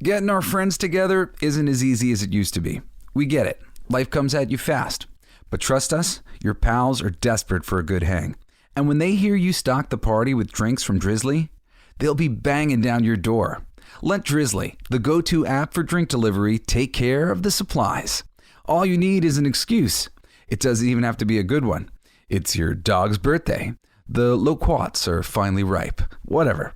Getting our friends together isn't as easy as it used to be. We get it. Life comes at you fast. But trust us, your pals are desperate for a good hang. And when they hear you stock the party with drinks from Drizzly, they'll be banging down your door. Let Drizzly, the go-to app for drink delivery, take care of the supplies. All you need is an excuse. It doesn't even have to be a good one. It's your dog's birthday. The loquats are finally ripe. Whatever.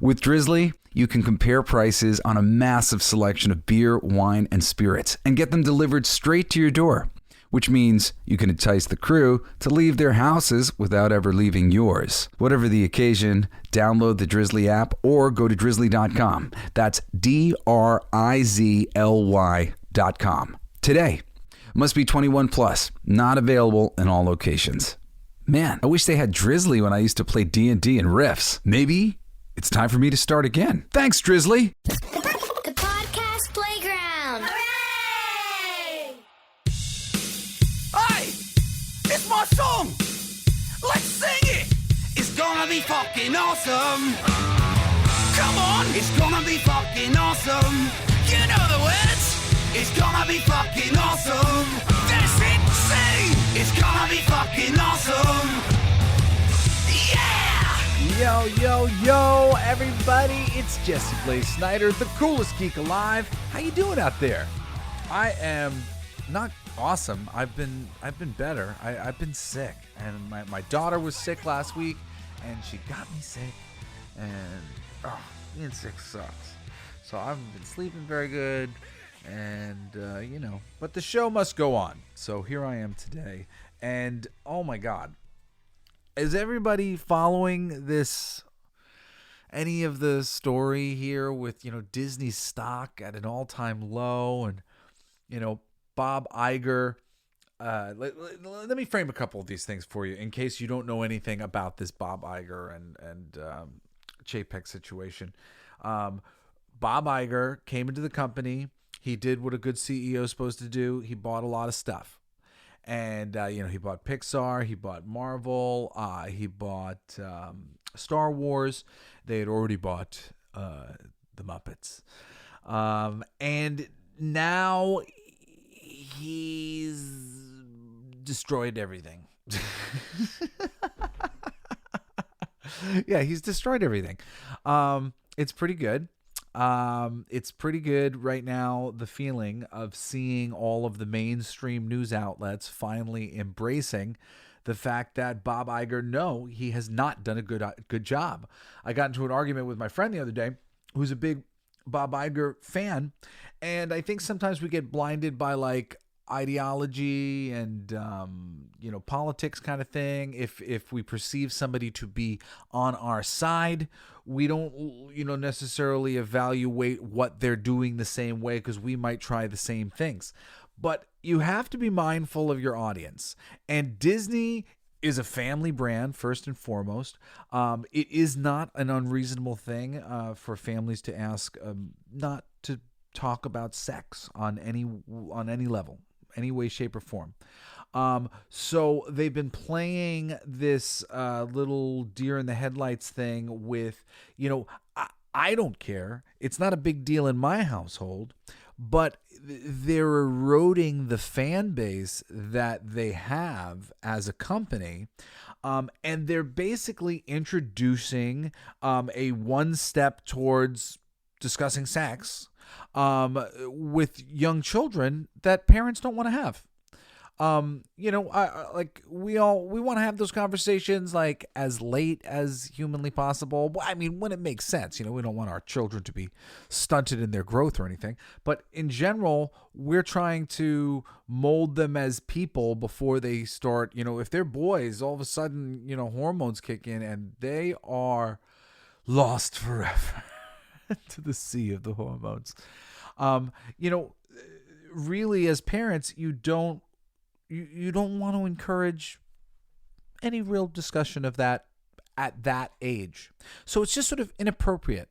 With Drizzly, you can compare prices on a massive selection of beer, wine, and spirits and get them delivered straight to your door, which means you can entice the crew to leave their houses without ever leaving yours. Whatever the occasion, download the Drizzly app or go to drizzly.com. That's DRIZLY.com. Today. Must be 21 plus. Not available in all locations. Man, I wish they had Drizzly when I used to play D&D and Riffs. Maybe it's time for me to start again. Thanks, Drizzly. The podcast playground. Hooray! Hey! It's my song! Let's sing it! It's gonna be fucking awesome! Come on! It's gonna be fucking awesome! You know the words! It's gonna be fucking awesome! That's it! Sing! It's gonna be fucking awesome! Yeah! Yo, yo, yo, everybody. It's Jesse Blaze Snider, the coolest geek alive. How you doing out there? I am not awesome. I've been better. I've been sick. And my daughter was sick last week, and she got me sick. And, being sick sucks. So I haven't been sleeping very good. And, but the show must go on. So here I am today. And, oh my God. Is everybody following any of the story here with, Disney stock at an all-time low and, Bob Iger? Let me frame a couple of these things for you in case you don't know anything about this Bob Iger and Chapek situation. Bob Iger came into the company. He did what a good CEO is supposed to do. He bought a lot of stuff. And, he bought PIXAR, he bought Marvel, he bought Star Wars. They had already bought the MUPPETS. And now he's destroyed everything. Yeah, he's destroyed everything. It's pretty good. It's pretty good right now, the feeling of seeing all of the mainstream news outlets finally embracing the fact that Bob Iger, no, he has not done a good job. I got into an argument with my friend the other day who's a big Bob Iger fan, and I think sometimes we get blinded by like ideology and politics kind of thing. If we perceive somebody to be on our side, we don't necessarily evaluate what they're doing the same way because we might try the same things. But you have to be mindful of your audience, and Disney is a family brand first and foremost. It is not an unreasonable thing for families to ask not to talk about sex on any level, any way, shape, or form. So they've been playing this little deer in the headlights thing with, I don't care. It's not a big deal in my household, but they're eroding the fan base that they have as a company. And they're basically introducing a one step towards discussing sex with young children that parents don't want to have. We want to have those conversations like as late as humanly possible. I mean, when it makes sense, we don't want our children to be stunted in their growth or anything, but in general, we're trying to mold them as people before they start, if they're boys, all of a sudden, hormones kick in and they are lost forever to the sea of the hormones. Really as parents, you don't want to encourage any real discussion of that at that age. So it's just sort of inappropriate.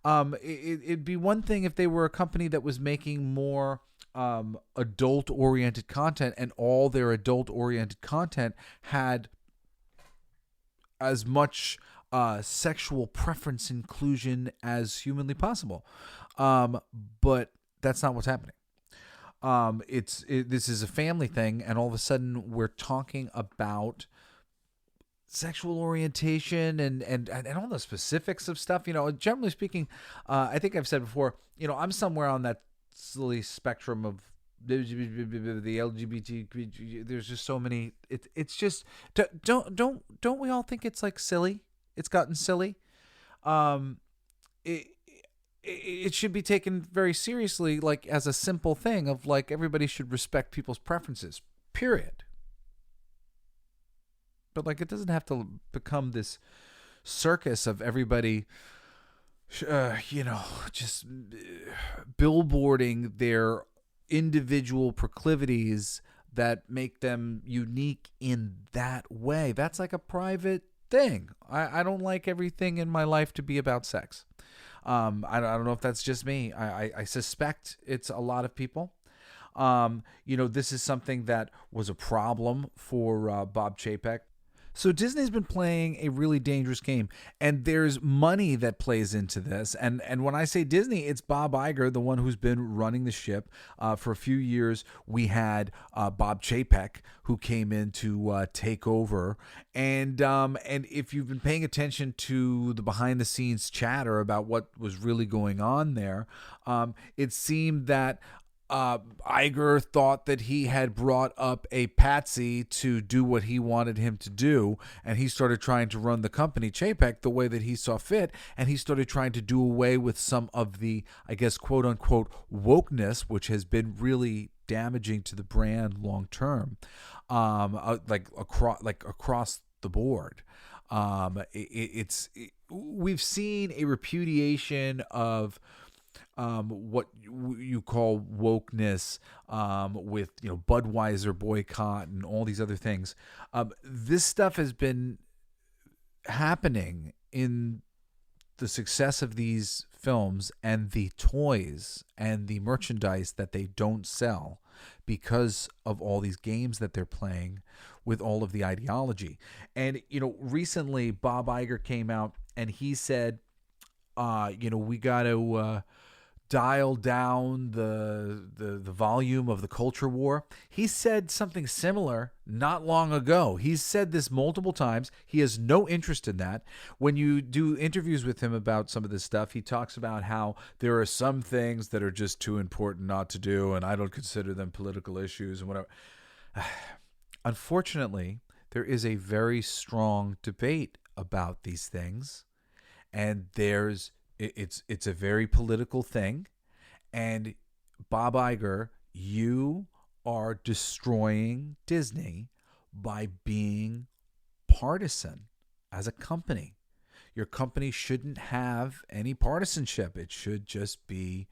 It'd be one thing if they were a company that was making more adult-oriented content and all their adult-oriented content had as much sexual preference inclusion as humanly possible. But that's not what's happening. This is a family thing, and all of a sudden we're talking about sexual orientation and all the specifics of stuff. Generally speaking, I think I've said before, I'm somewhere on that silly spectrum of the LGBT. There's just so many. It's just don't we all think it's like silly? It's gotten silly. It should be taken very seriously, like as a simple thing of like everybody should respect people's preferences. Period. But like it doesn't have to become this circus of everybody, just billboarding their individual proclivities that make them unique in that way. That's like a private thing. I don't like everything in my life to be about sex. I don't know if that's just me. I suspect it's a lot of people. This is something that was a problem for Bob Chapek. So Disney's been playing a really dangerous game, and there's money that plays into this. And when I say Disney, it's Bob Iger, the one who's been running the ship. For a few years, we had Bob Chapek, who came in to take over. And if you've been paying attention to the behind-the-scenes chatter about what was really going on there, it seemed that Iger thought that he had brought up a patsy to do what he wanted him to do, and he started trying to run the company, Chapek, the way that he saw fit, and he started trying to do away with some of the, I guess, quote-unquote wokeness, which has been really damaging to the brand long term, across the board. We've seen a repudiation of what you call wokeness, with Budweiser boycott and all these other things. This stuff has been happening in the success of these films and the toys and the merchandise that they don't sell because of all these games that they're playing with all of the ideology. And recently Bob Iger came out and he said, we got to dial down the volume of the culture war. He said something similar not long ago. He's said this multiple times. He has no interest in that. When you do interviews with him about some of this stuff, he talks about how there are some things that are just too important not to do, and I don't consider them political issues and whatever. Unfortunately, there is a very strong debate about these things, and it's a very political thing. And Bob Iger, you are destroying Disney by being partisan as a company. Your company shouldn't have any partisanship. It should just be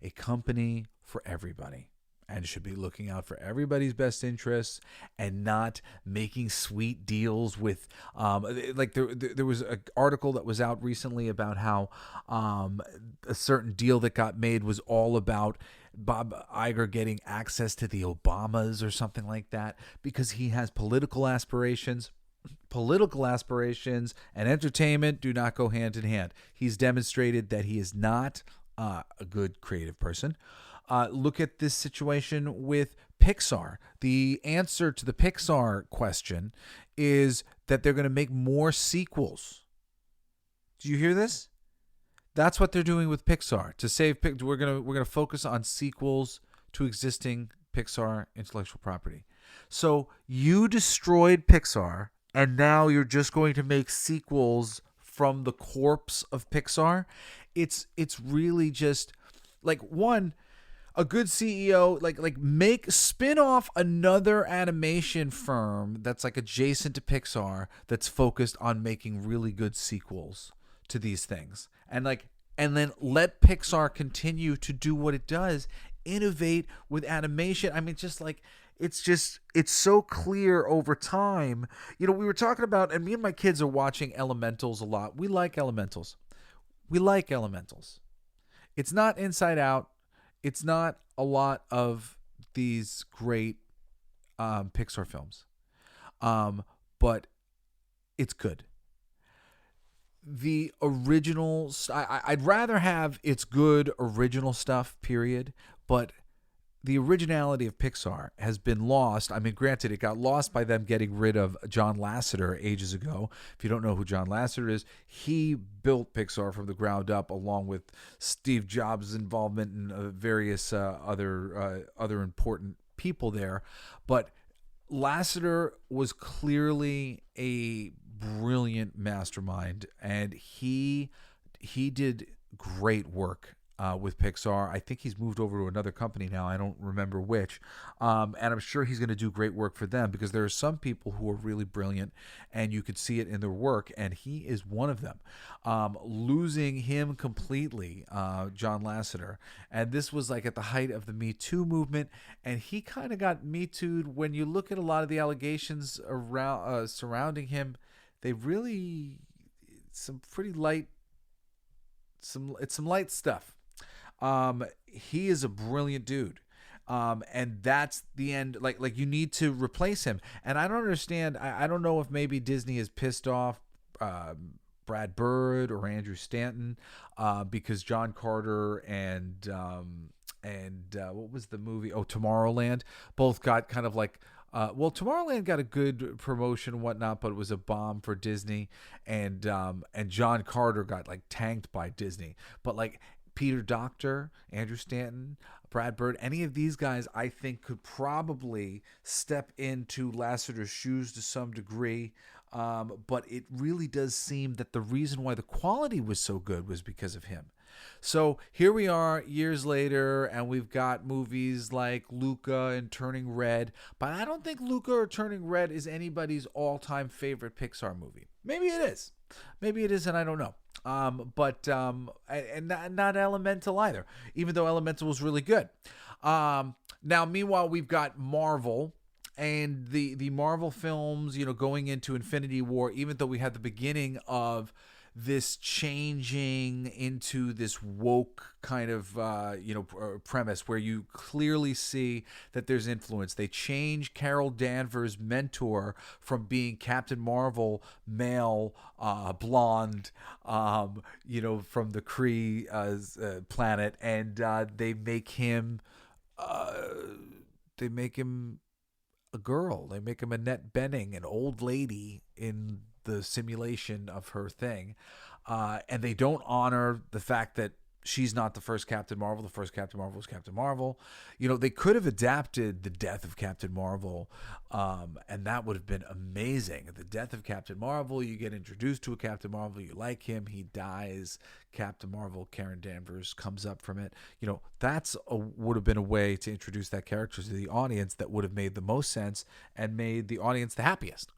a company for everybody. And should be looking out for everybody's best interests and not making sweet deals with, there was an article that was out recently about how a certain deal that got made was all about Bob Iger getting access to the Obamas or something like that because he has political aspirations. Political aspirations and entertainment do not go hand in hand. He's demonstrated that he is not a good creative person. Look at this situation with PIXAR. The answer to the PIXAR question is that they're going to make more sequels. Do you hear this? That's what they're doing with PIXAR. To save, we're going to focus on sequels to existing PIXAR intellectual property. So you destroyed PIXAR, and now you're just going to make sequels from the corpse of PIXAR. It's really just like a good CEO, spin off another animation firm that's like adjacent to Pixar that's focused on making really good sequels to these things. And then let Pixar continue to do what it does, innovate with animation. I mean, it's so clear over time. We were talking about, and me and my kids are watching Elementals a lot. We like Elementals. It's not Inside Out. It's not a lot of these great Pixar films, but it's good. the original, I'd rather have its good original stuff, period, but the originality of Pixar has been lost. I mean, granted, it got lost by them getting rid of John Lasseter ages ago. If you don't know who John Lasseter is, he built Pixar from the ground up, along with Steve Jobs' involvement and various other important people there. But Lasseter was clearly a brilliant mastermind, and he did great work with Pixar. I think he's moved over to another company now. I don't remember which. And I'm sure he's going to do great work for them, because there are some people who are really brilliant and you could see it in their work, and he is one of them. Losing him completely, John Lasseter, and this was like at the height of the Me Too movement, and he kind of got Me Too'd. When you look at a lot of the allegations around surrounding him, they really, some pretty light, it's some light stuff. He is a brilliant dude. And that's the end. Like you need to replace him. And I don't understand. I don't know if maybe Disney is pissed off Brad Bird or Andrew Stanton, because John Carter and what was the movie? Oh, Tomorrowland. Both got kind of like, well, Tomorrowland got a good promotion and whatnot, but it was a bomb for Disney. And John Carter got like tanked by Disney. But like Peter Docter, Andrew Stanton, Brad Bird, any of these guys, I think, could probably step into Lasseter's shoes to some degree. But it really does seem that the reason why the quality was so good was because of him. So here we are years later, and we've got movies like Luca and Turning Red. But I don't think Luca or Turning Red is anybody's all-time favorite Pixar movie. Maybe it is. Maybe it is, and I don't know. And not Elemental either, even though Elemental was really good. Now, meanwhile, we've got Marvel. And the Marvel films, going into Infinity War, even though we had the beginning of this changing into this woke kind of, premise where you clearly see that there's influence. They change Carol Danvers' mentor from being Captain Marvel, male, blonde, from the Kree planet, and they make him a girl. They make him Annette Bening, an old lady in the simulation of her thing. And they don't honor the fact that she's not the first Captain Marvel. The first Captain Marvel was Captain Marvel. They could have adapted the death of Captain Marvel, and that would have been amazing. At the death of Captain Marvel, you get introduced to a Captain Marvel, you like him, he dies. Captain Marvel, Karen Danvers, comes up from it. Would have been a way to introduce that character to the audience that would have made the most sense and made the audience the happiest.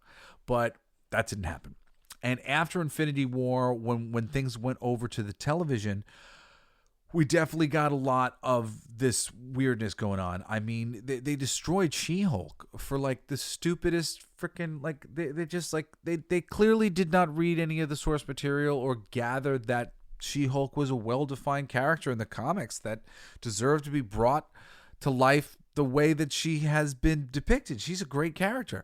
But that didn't happen. And after Infinity War, when things went over to the television, we definitely got a lot of this weirdness going on. I mean, they destroyed She-Hulk for like the stupidest freaking, like they clearly did not read any of the source material or gather that She-Hulk was a well-defined character in the comics that deserved to be brought to life the way that she has been depicted. She's a great character.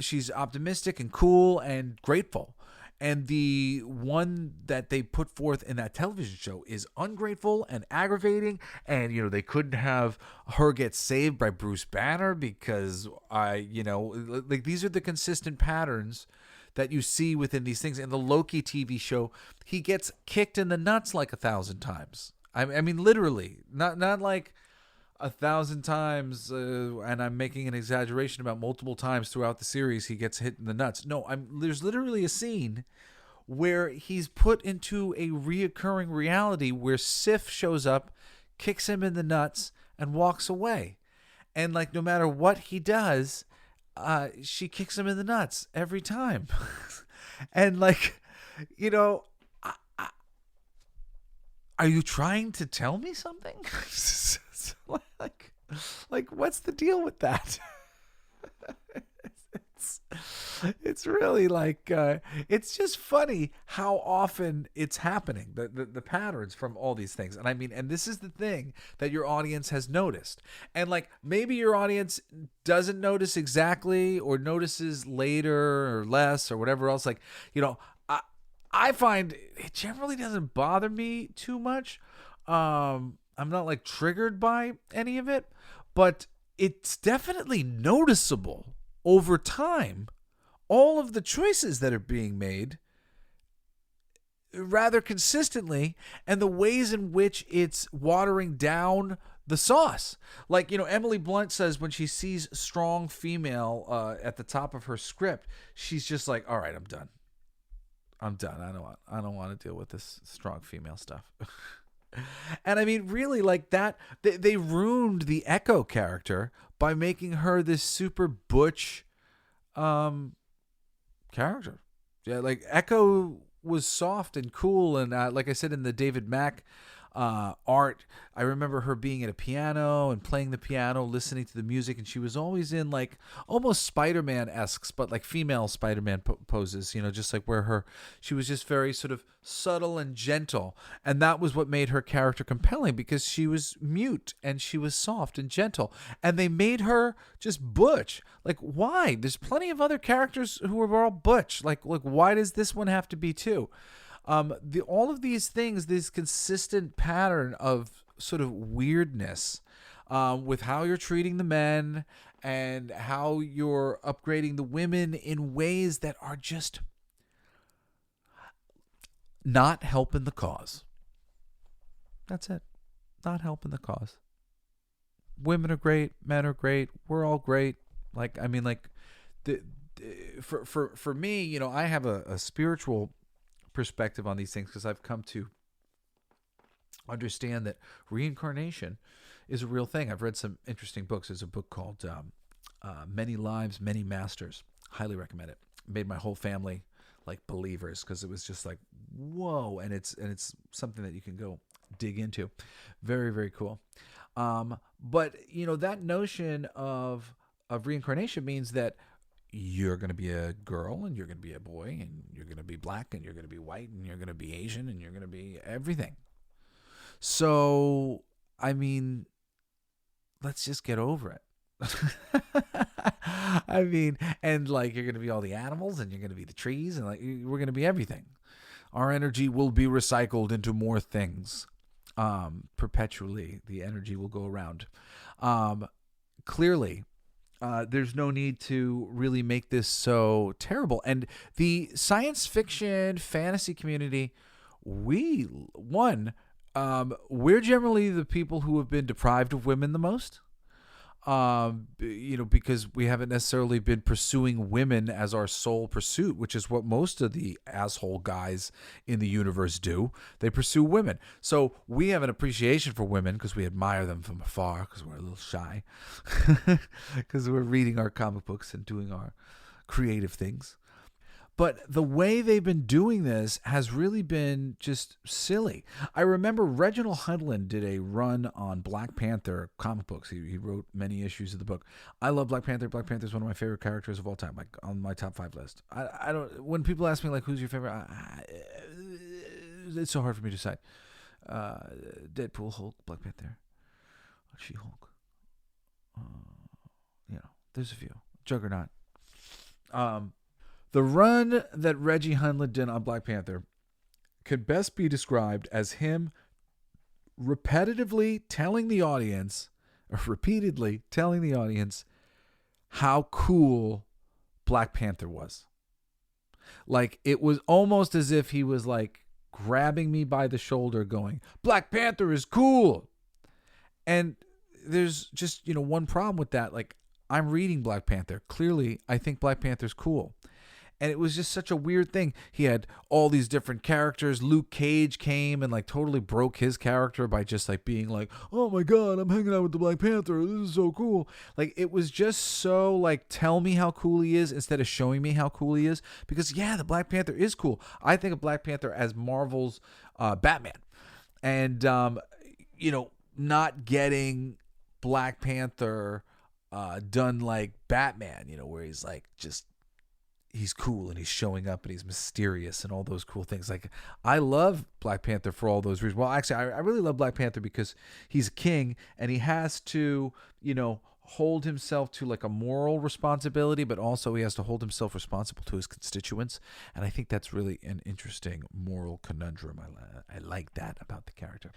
She's optimistic and cool and grateful. And the one that they put forth in that television show is ungrateful and aggravating. And, they couldn't have her get saved by Bruce Banner because, these are the consistent patterns that you see within these things. In the Loki TV show, he gets kicked in the nuts like 1,000 times. I mean, literally, not like 1,000 times, and I'm making an exaggeration about multiple times throughout the series he gets hit in the nuts. No, there's literally a scene where he's put into a reoccurring reality where Sif shows up, kicks him in the nuts, and walks away. And like no matter what he does, she kicks him in the nuts every time. And like, are you trying to tell me something? like what's the deal with that? It's really like it's just funny how often it's happening, the patterns from all these things. And I mean, and this is the thing that your audience has noticed, and like maybe your audience doesn't notice exactly or notices later or less or whatever else. Like, I find it generally doesn't bother me too much. I'm not like triggered by any of it, but it's definitely noticeable over time. All of the choices that are being made rather consistently, and the ways in which it's watering down the sauce. Like, Emily Blunt says when she sees strong female at the top of her script, she's just like, all right, I'm done. I don't want to deal with this strong female stuff. And I mean, really, like that, they ruined the Echo character by making her this super butch character. Yeah, like Echo was soft and cool, and like I said in the David Mack art, I remember her being at a piano and playing the piano, listening to the music, and she was always in like almost Spider-Man-esque, but like female Spider-Man poses, just like where she was just very sort of subtle and gentle, and that was what made her character compelling, because she was mute and she was soft and gentle, and they made her just butch. Like, why? There's plenty of other characters who are all butch. Like why does this one have to be too? All of these things, this consistent pattern of sort of weirdness with how you're treating the men and how you're upgrading the women in ways that are just not helping the cause. That's it. Not helping the cause. Women are great. Men are great. We're all great. Like, I mean, like, for me, I have a spiritual perspective on these things, because I've come to understand that reincarnation is a real thing. I've read some interesting books. There's a book called Many Lives, Many Masters. Highly recommend it. Made my whole family like believers, because it was just like, whoa, and it's something that you can go dig into. Very, very cool. But that notion of reincarnation means that you're going to be a girl, and you're going to be a boy, and you're going to be black, and you're going to be white, and you're going to be Asian, and you're going to be everything. So, I mean, let's just get over it. I mean, and like, you're going to be all the animals, and you're going to be the trees, and like, we're going to be everything. Our energy will be recycled into more things. Perpetually, the energy will go around. Clearly, there's no need to really make this so terrible. And the science fiction fantasy community, we're generally the people who have been deprived of women the most. Because we haven't necessarily been pursuing women as our sole pursuit, which is what most of the asshole guys in the universe do. They pursue women. So we have an appreciation for women because we admire them from afar, because we're a little shy, because we're reading our comic books and doing our creative things. But the way they've been doing this has really been just silly. I remember Reginald Hudlin did a run on Black Panther comic books. He wrote many issues of the book. I love Black Panther. Black Panther is one of my favorite characters of all time, like on my top 5 list. I don't. When people ask me like, who's your favorite, it's so hard for me to decide. Deadpool, Hulk, Black Panther, She-Hulk. There's a few. Juggernaut. The run that Reggie Hudlin did on Black Panther could best be described as him repeatedly telling the audience how cool Black Panther was. Like, it was almost as if he was like grabbing me by the shoulder going, Black Panther is cool. And there's just, one problem with that. Like, I'm reading Black Panther. Clearly, I think Black Panther's cool. And it was just such a weird thing. He had all these different characters. Luke Cage came and like totally broke his character by just like being like, oh my God, I'm hanging out with the Black Panther. This is so cool. Like, it was just so like, tell me how cool he is instead of showing me how cool he is. Because yeah, the Black Panther is cool. I think of Black Panther as Marvel's Batman. And, not getting Black Panther done like Batman, where he's like just, he's cool and he's showing up and he's mysterious and all those cool things. Like, I love Black Panther for all those reasons. Well, actually, I really love Black Panther because he's a king and he has to, hold himself to like a moral responsibility, but also he has to hold himself responsible to his constituents. And I think that's really an interesting moral conundrum. I like that about the character.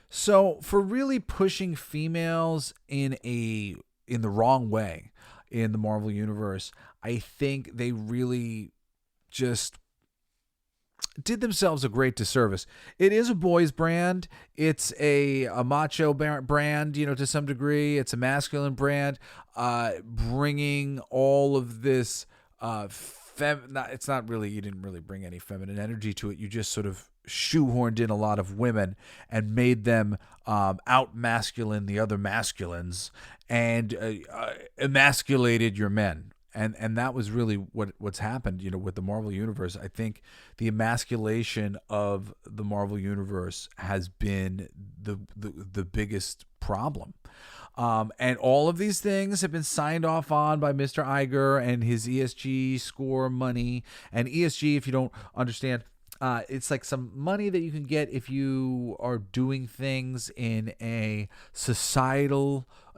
So for really pushing females in the wrong way in the Marvel Universe, I think they really just did themselves a great disservice. It is a boys brand. It's a macho brand, to some degree. It's a masculine brand, bringing all of this it's not really, you didn't really bring any feminine energy to it. You just sort of shoehorned in a lot of women and made them out masculine the other masculines and emasculated your men. And that was really what's happened, with the Marvel Universe. I think the emasculation of the Marvel Universe has been the biggest problem. And all of these things have been signed off on by Mr. Iger and his ESG score money. And ESG, if you don't understand, it's like some money that you can get if you are doing things in a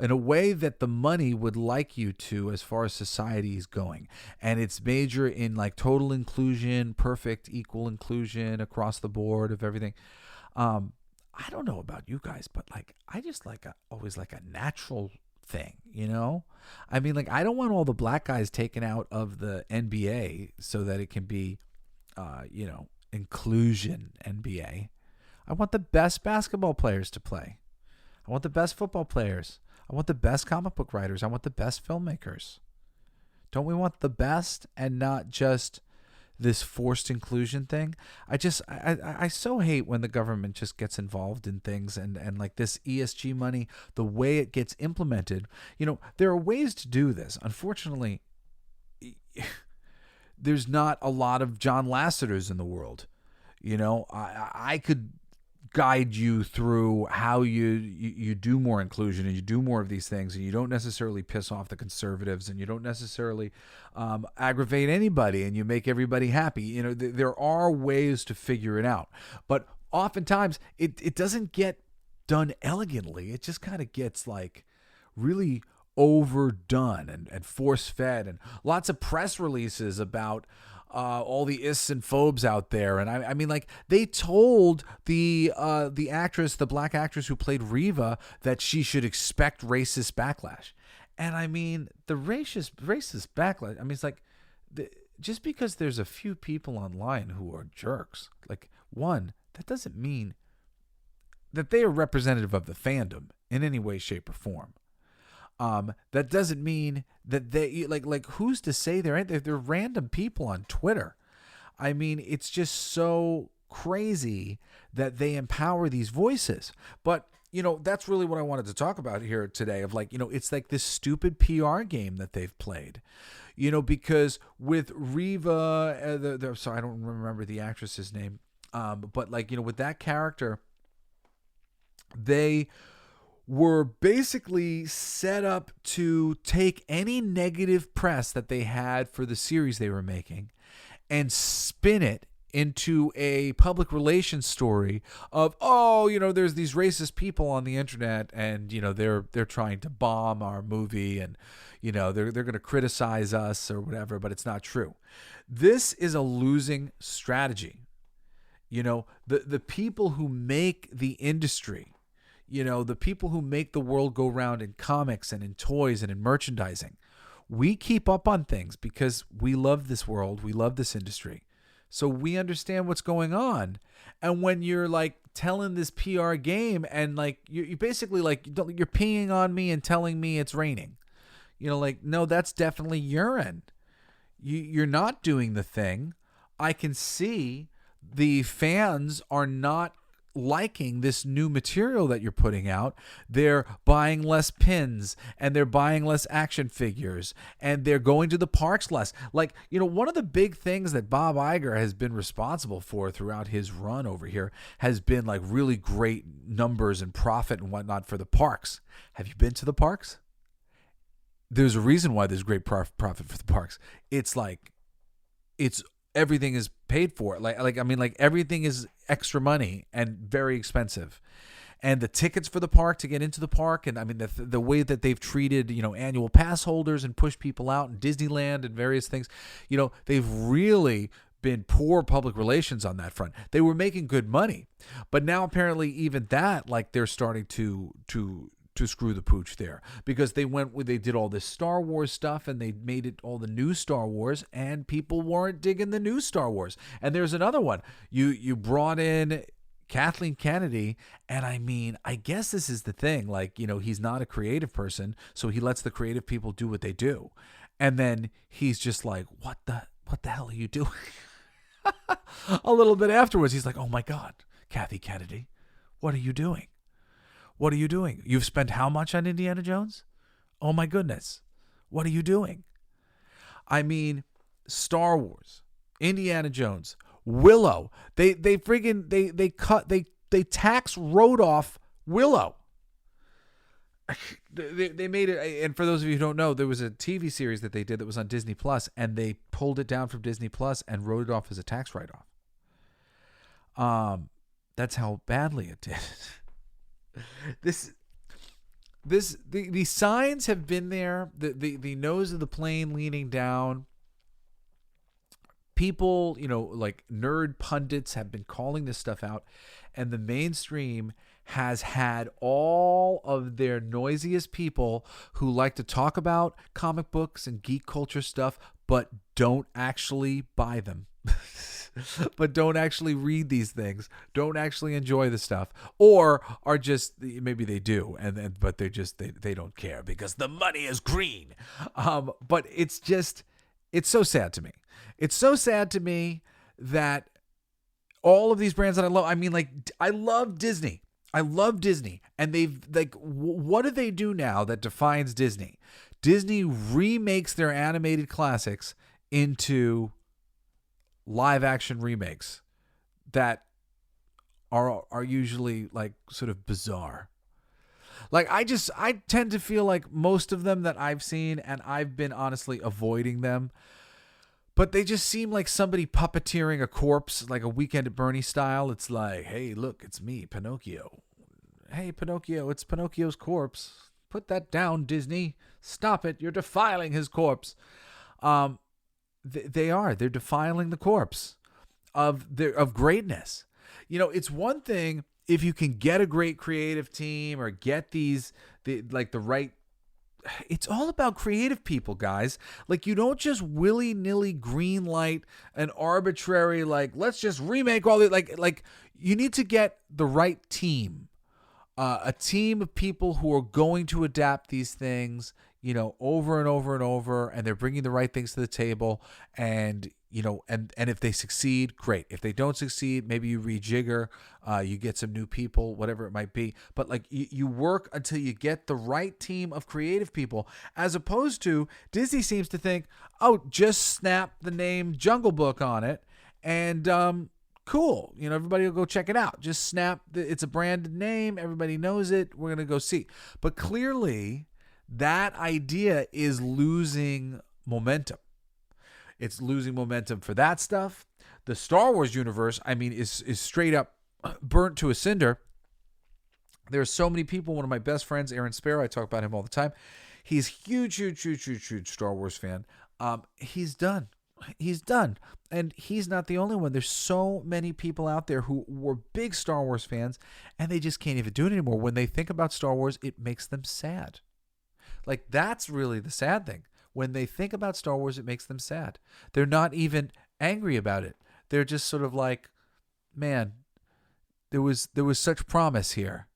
way that the money would like you to as far as society is going. And it's major in like total inclusion, perfect equal inclusion across the board of everything. I don't know about you guys, but like I just always like a natural thing, I mean, like I don't want all the black guys taken out of the NBA so that it can be inclusion NBA. I want the best basketball players to play. I want the best football players. I want the best comic book writers. I want the best filmmakers. Don't we want the best and not just this forced inclusion thing? I so hate when the government just gets involved in things and like this ESG money, the way it gets implemented. There are ways to do this. Unfortunately, there's not a lot of John Lasseters in the world. I could guide you through how you do more inclusion and you do more of these things, and you don't necessarily piss off the conservatives, and you don't necessarily aggravate anybody, and you make everybody happy. There are ways to figure it out, but oftentimes it doesn't get done elegantly. It just kind of gets like really overdone and force-fed, and lots of press releases about all the ists and phobes out there. And I mean, like they told the actress, the black actress who played Reva, that she should expect racist backlash. And I mean, the racist backlash, I mean, it's like just because there's a few people online who are jerks, like one, that doesn't mean that they are representative of the fandom in any way, shape, or form. That doesn't mean that they like who's to say they're random people on Twitter. I mean, it's just so crazy that they empower these voices. But that's really what I wanted to talk about here today. Of like, it's like this stupid PR game that they've played. Because with Reva, sorry, I don't remember the actress's name. But like, with that character, they were basically set up to take any negative press that they had for the series they were making and spin it into a public relations story of, there's these racist people on the internet, and they're trying to bomb our movie, and they're going to criticize us or whatever, but it's not true. This is a losing strategy. The people who make the industry, the people who make the world go round in comics and in toys and in merchandising, we keep up on things because we love this world. We love this industry. So we understand what's going on. And when you're like telling this PR game and like, you basically like, you're peeing on me and telling me it's raining, no, that's definitely urine. You're not doing the thing. I can see the fans are not liking this new material that you're putting out. They're buying less pins, and they're buying less action figures, and they're going to the parks less. Like, one of the big things that Bob Iger has been responsible for throughout his run over here has been like really great numbers and profit and whatnot for the parks. Have you been to the parks? There's a reason why there's great profit for the parks. It's like, everything is paid for. Like I mean, like everything is extra money and very expensive. and the tickets for the park to get into the park. And I mean, the way that they've treated, annual pass holders and pushed people out in Disneyland and various things, they've really been poor public relations on that front. They were making good money, but now apparently even that, like, they're starting to screw the pooch there, because they did all this Star Wars stuff and they made it all the new Star Wars, and people weren't digging the new Star Wars. And there's another one. You brought in Kathleen Kennedy, and I mean, I guess this is the thing. Like, he's not a creative person, so he lets the creative people do what they do. And then he's just like, what the hell are you doing? A little bit afterwards, he's like, oh my God, Kathy Kennedy, what are you doing? What are you doing? You've spent how much on Indiana Jones? Oh my goodness. What are you doing? I mean, Star Wars, Indiana Jones, Willow. They tax wrote off Willow. They made it, and for those of you who don't know, there was a TV series that they did that was on Disney Plus, and they pulled it down from Disney Plus and wrote it off as a tax write-off. That's how badly it did. The signs have been there. The nose of the plane leaning down. People, like nerd pundits have been calling this stuff out, and the mainstream has had all of their noisiest people who like to talk about comic books and geek culture stuff, but don't actually buy them. But don't actually read these things, don't actually enjoy the stuff, or are just, maybe they do, but they don't care because the money is green. But it's so sad to me. It's so sad to me that all of these brands that I love, I mean, like, I love Disney. And they've, like, what do they do now that defines Disney? Disney remakes their animated classics into live action remakes that are usually, like, sort of bizarre. Like, I tend to feel like most of them that I've seen, and I've been honestly avoiding them, but they just seem like somebody puppeteering a corpse, like a Weekend at Bernie style. It's like, hey, look, it's me, Pinocchio. Hey, Pinocchio, it's Pinocchio's corpse. Put that down, Disney. Stop it. You're defiling his corpse. They're defiling the corpse of greatness. It's one thing if you can get a great creative team or get the right. It's all about creative people, guys. Like, you don't just willy-nilly green light an arbitrary, like, let's just remake all the, like you need to get the right team. A team of people who are going to adapt these things, over and over and over, and they're bringing the right things to the table. And, and if they succeed, great. If they don't succeed, maybe you rejigger, you get some new people, whatever it might be. But, like, you work until you get the right team of creative people, as opposed to Disney seems to think, oh, just snap the name Jungle Book on it, and cool. Everybody will go check it out. Just snap. It's a branded name. Everybody knows it. We're going to go see. But clearly that idea is losing momentum. It's losing momentum for that stuff. The Star Wars universe, I mean, is straight up burnt to a cinder. There are so many people. One of my best friends, Aaron Sparrow, I talk about him all the time. He's huge Star Wars fan. He's done. And he's not the only one. There's so many people out there who were big Star Wars fans, and they just can't even do it anymore. When they think about Star Wars, it makes them sad. Like, that's really the sad thing. When they think about Star Wars, it makes them sad. They're not even angry about it. They're just sort of like, man, there was such promise here.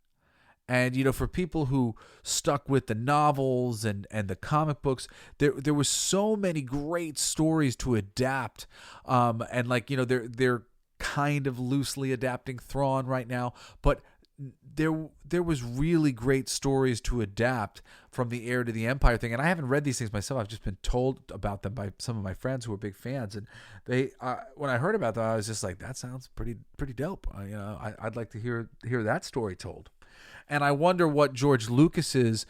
And, for people who stuck with the novels and the comic books, there was so many great stories to adapt. And, like, they're kind of loosely adapting Thrawn right now, but there was really great stories to adapt from the Heir to the Empire thing. And I haven't read these things myself. I've just been told about them by some of my friends who are big fans. And they, when I heard about them, I was just like, that sounds pretty dope. I'd like to hear that story told. And I wonder what George Lucas's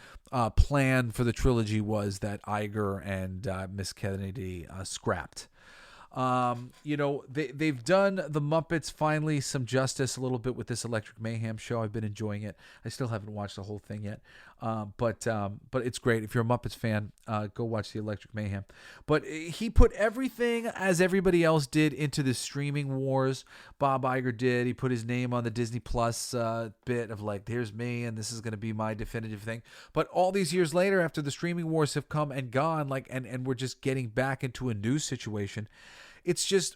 plan for the trilogy was that Iger and Miss Kennedy scrapped. They've done the Muppets finally some justice a little bit with this Electric Mayhem show. I've been enjoying it. I still haven't watched the whole thing yet, but it's great. If you're a Muppets fan, go watch the Electric Mayhem. But he put everything, as everybody else did, into the streaming wars. Bob Iger did. He put his name on the Disney Plus bit of like, here's me, and this is going to be my definitive thing. But all these years later, after the streaming wars have come and gone, and we're just getting back into a new situation. It's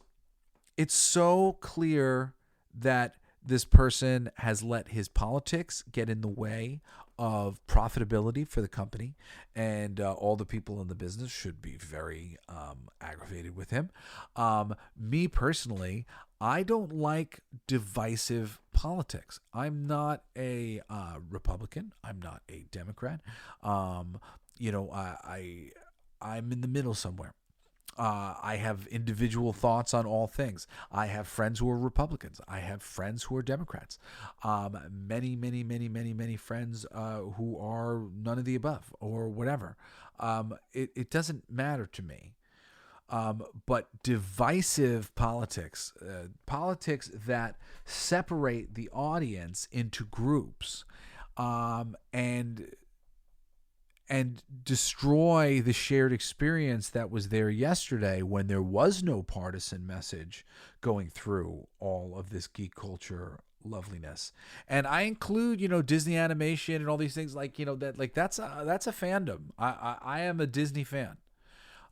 so clear that this person has let his politics get in the way of profitability for the company, and all the people in the business should be very aggravated with him. Me personally, I don't like divisive politics. I'm not a Republican. I'm not a Democrat. I'm in the middle somewhere. I have individual thoughts on all things. I have friends who are Republicans. I have friends who are Democrats. Many friends who are none of the above or whatever. It doesn't matter to me. But divisive politics, politics that separate the audience into groups, and destroy the shared experience that was there yesterday when there was no partisan message going through all of this geek culture loveliness. And I include, Disney animation and all these things that's a fandom. I am a Disney fan.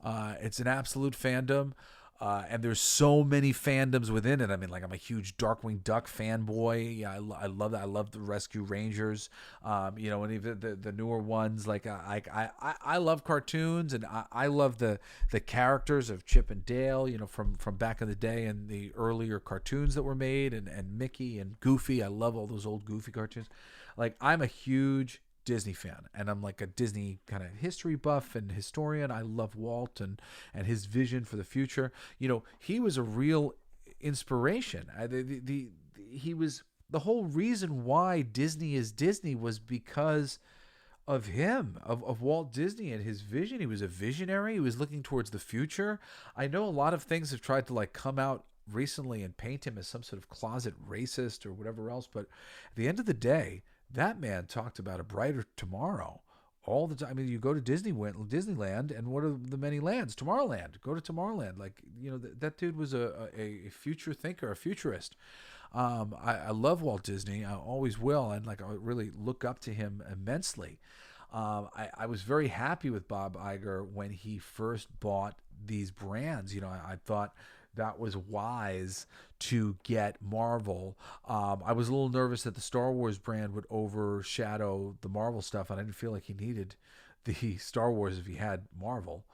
It's an absolute fandom. And there's so many fandoms within it. I mean, I'm a huge Darkwing Duck fanboy. Yeah, I love that. I love the Rescue Rangers. And even the newer ones. I love cartoons, and I love the characters of Chip and Dale. From back in the day, and the earlier cartoons that were made, and Mickey and Goofy. I love all those old Goofy cartoons. I'm a huge Disney fan, and I'm like a Disney kind of history buff and historian. I love Walt and his vision for the future. He was a real inspiration. He was the whole reason why Disney is Disney was because of him, of Walt Disney and his vision. He was a visionary. He was looking towards the future. I know a lot of things have tried to come out recently and paint him as some sort of closet racist or whatever else, but at the end of the day, that man talked about a brighter tomorrow all the time. I mean, you go to Disneyland, and what are the many lands? Tomorrowland. Go to Tomorrowland. That dude was a future thinker, a futurist. I love Walt Disney. I always will, and I really look up to him immensely. I was very happy with Bob Iger when he first bought these brands. I thought that was wise to get Marvel. I was a little nervous that the Star Wars brand would overshadow the Marvel stuff, and I didn't feel like he needed the Star Wars if he had Marvel.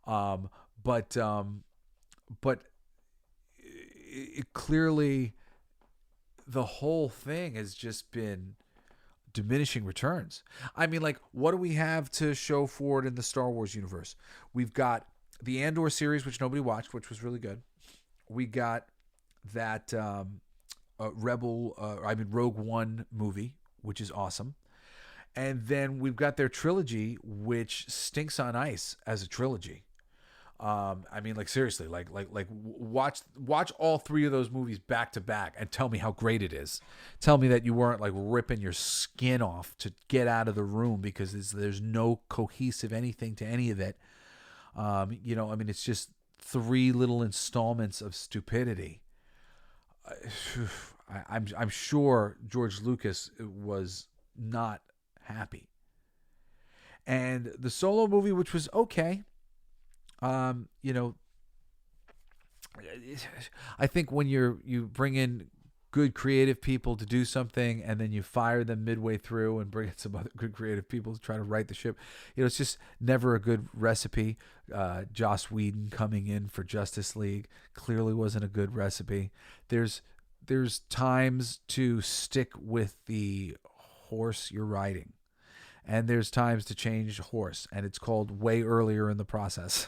But it clearly, the whole thing has just been diminishing returns. I mean, what do we have to show for it in the Star Wars universe? We've got the Andor series, which nobody watched, which was really good. We got that Rogue One movie, which is awesome. And then we've got their trilogy, which stinks on ice as a trilogy. Seriously, watch all three of those movies back to back and tell me how great it is. Tell me that you weren't ripping your skin off to get out of the room because there's no cohesive anything to any of it. It's just three little installments of stupidity. I'm sure George Lucas was not happy. And the Solo movie, which was okay, I think when you bring in good creative people to do something and then you fire them midway through and bring in some other good creative people to try to right the ship, it's just never a good recipe. Joss Whedon coming in for Justice League clearly wasn't a good recipe. There's times to stick with the horse you're riding, and there's times to change horse, and it's called way earlier in the process.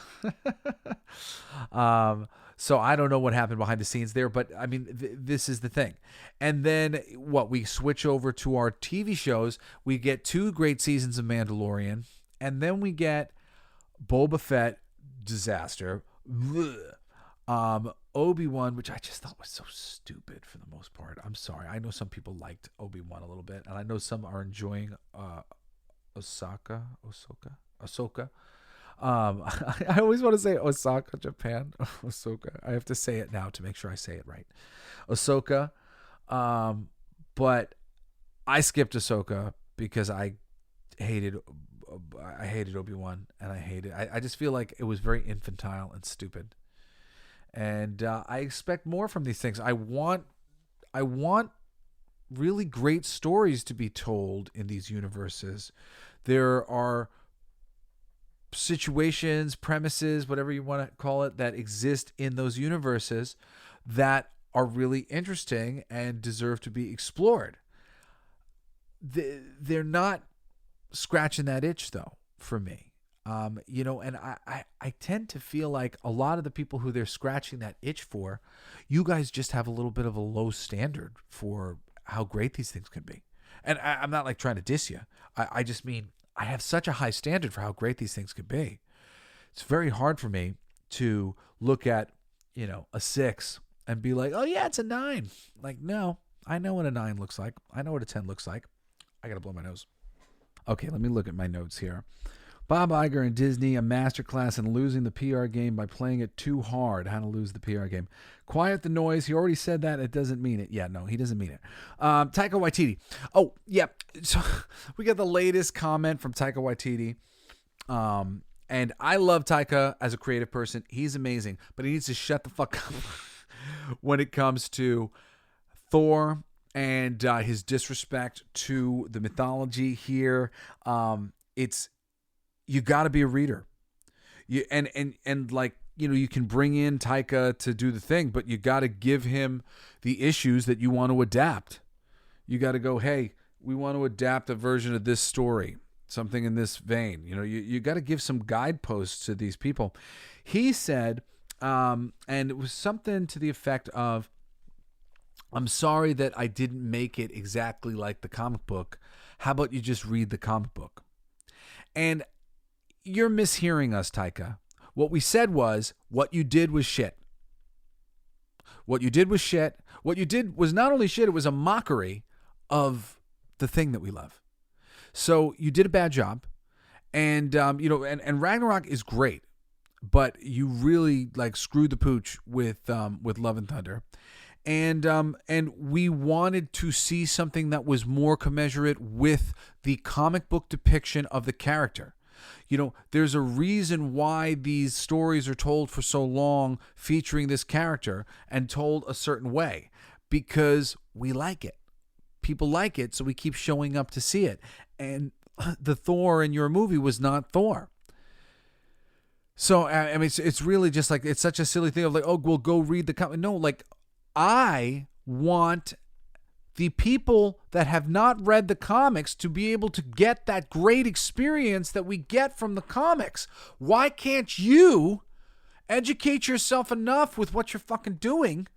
So I don't know what happened behind the scenes there, but I mean, this is the thing. And then we switch over to our TV shows. We get 2 great seasons of Mandalorian, and then we get Boba Fett disaster. Obi-Wan, which I just thought was so stupid for the most part. I'm sorry. I know some people liked Obi-Wan a little bit, and I know some are enjoying Ahsoka. I always want to say Osaka, Japan. Ahsoka. I have to say it now to make sure I say it right. Ahsoka. But I skipped Ahsoka because I hated Obi-Wan, and I just feel like it was very infantile and stupid. And I expect more from these things. I want really great stories to be told in these universes. There are situations, premises, whatever you want to call it, that exist in those universes that are really interesting and deserve to be explored. They're not scratching that itch, though, for me. And I tend to feel like a lot of the people who they're scratching that itch for, you guys just have a little bit of a low standard for how great these things can be. And I'm not like trying to diss you. I just mean I have such a high standard for how great these things could be. It's very hard for me to look at, a 6 and be like, oh yeah, it's a 9. Like, no, I know what a 9 looks like. I know what a 10 looks like. I got to blow my nose. Okay, let me look at my notes here. Bob Iger and Disney, a masterclass in losing the PR game by playing it too hard. How to lose the PR game. Quiet the noise. He already said that. It doesn't mean it. Yeah, no, he doesn't mean it. Taika Waititi. Oh, yeah. So we got the latest comment from Taika Waititi. And I love Taika as a creative person. He's amazing. But he needs to shut the fuck up when it comes to Thor and his disrespect to the mythology here. You got to be a reader. You can bring in Taika to do the thing, but you got to give him the issues that you want to adapt. You got to go, hey, we want to adapt a version of this story, something in this vein. You got to give some guideposts to these people. He said, and it was something to the effect of, I'm sorry that I didn't make it exactly like the comic book. How about you just read the comic book? And you're mishearing us, Taika. What we said was, what you did was shit. What you did was shit. What you did was not only shit, it was a mockery of the thing that we love. So you did a bad job. And, and Ragnarok is great, but you really screwed the pooch with Love and Thunder. And we wanted to see something that was more commensurate with the comic book depiction of the character. There's a reason why these stories are told for so long featuring this character and told a certain way, because we like it. People like it, so we keep showing up to see it. And the Thor in your movie was not Thor. So, I mean, it's really just it's such a silly thing of oh, we'll go read the comic. No, I want the people that have not read the comics to be able to get that great experience that we get from the comics. Why can't you educate yourself enough with what you're fucking doing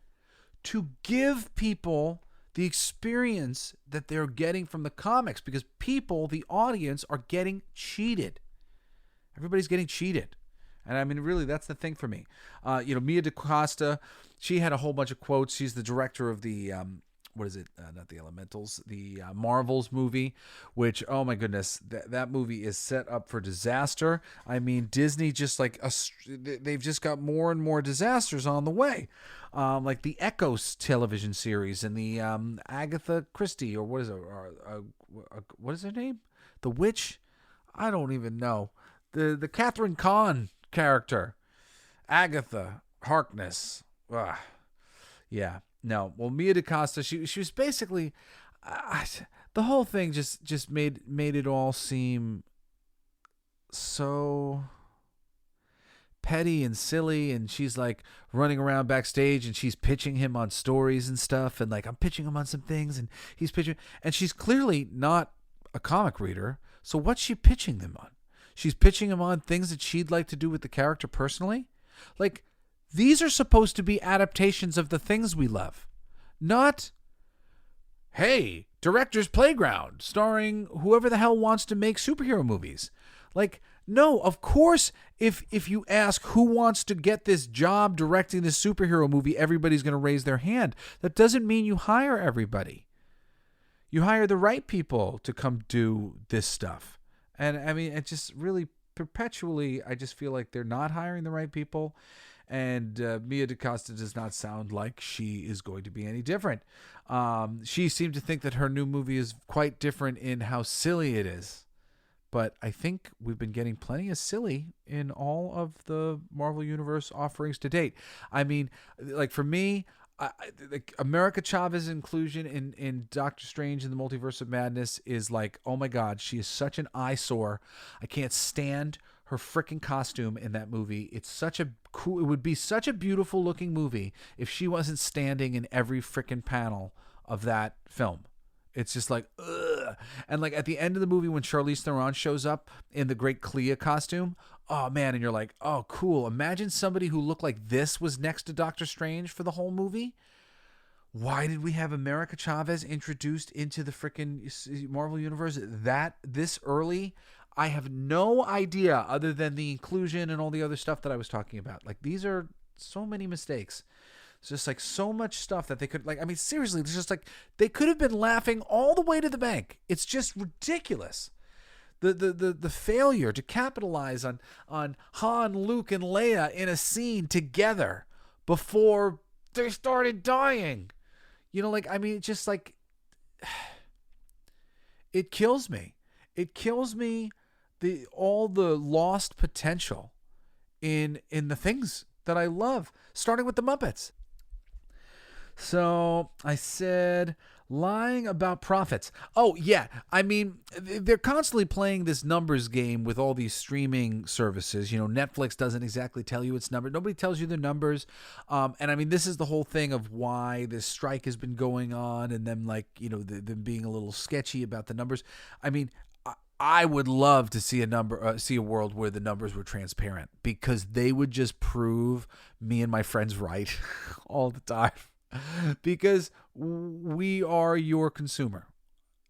to give people the experience that they're getting from the comics? Because people, the audience, are getting cheated. Everybody's getting cheated. And I mean, really, that's the thing for me. Mia DaCosta, she had a whole bunch of quotes. She's the director of the, not the Elementals, the Marvels movie, which, oh my goodness, that movie is set up for disaster. I mean, Disney just they've just got more and more disasters on the way. Like the Echoes television series and the Agatha Christie, or what is it? What is her name? The Witch? I don't even know. The Catherine Kahn character, Agatha Harkness. Ugh. Yeah, no. Well, Mia DaCosta, she was basically the whole thing just made it all seem so petty and silly, and she's running around backstage and she's pitching him on stories and stuff, and I'm pitching him on some things, and he's pitching, and she's clearly not a comic reader. So what's she pitching them on? She's pitching him on things that she'd like to do with the character personally. These are supposed to be adaptations of the things we love, not, hey, director's playground starring whoever the hell wants to make superhero movies. No, of course, if you ask who wants to get this job directing this superhero movie, everybody's going to raise their hand. That doesn't mean you hire everybody. You hire the right people to come do this stuff. And I mean, it just really perpetually, I just feel like they're not hiring the right people. And Mia DaCosta does not sound like she is going to be any different. She seemed to think that her new movie is quite different in how silly it is. But I think we've been getting plenty of silly in all of the Marvel Universe offerings to date. I mean, like for me, like America Chavez's inclusion in Doctor Strange and the Multiverse of Madness is like, oh my God, she is such an eyesore. I can't stand her freaking costume in that movie. It's such a cool, it would be such a beautiful looking movie if she wasn't standing in every freaking panel of that film. It's just like, ugh. And like at the end of the movie when Charlize Theron shows up in the Great Clea costume, oh man, and you're like, oh cool. Imagine somebody who looked like this was next to Doctor Strange for the whole movie. Why did we have America Chavez introduced into the freaking Marvel Universe this early? I have no idea other than the inclusion and all the other stuff that I was talking about. Like these are so many mistakes. It's just like so much stuff that they could, like, I mean, seriously, it's just like they could have been laughing all the way to the bank. It's just ridiculous. The failure to capitalize on Han, Luke, and Leia in a scene together before they started dying. You know, like, I mean, it's just like, it kills me. It kills me all the lost potential in the things that I love, starting with the Muppets. So I said lying about profits. Oh, yeah. I mean, they're constantly playing this numbers game with all these streaming services. You know, Netflix doesn't exactly tell you its number. Nobody tells you the numbers. And I mean, this is the whole thing of why this strike has been going on and them like, you know, them being a little sketchy about the numbers. I mean, I would love to see see a world where the numbers were transparent because they would just prove me and my friends right all the time. Because we are your consumer.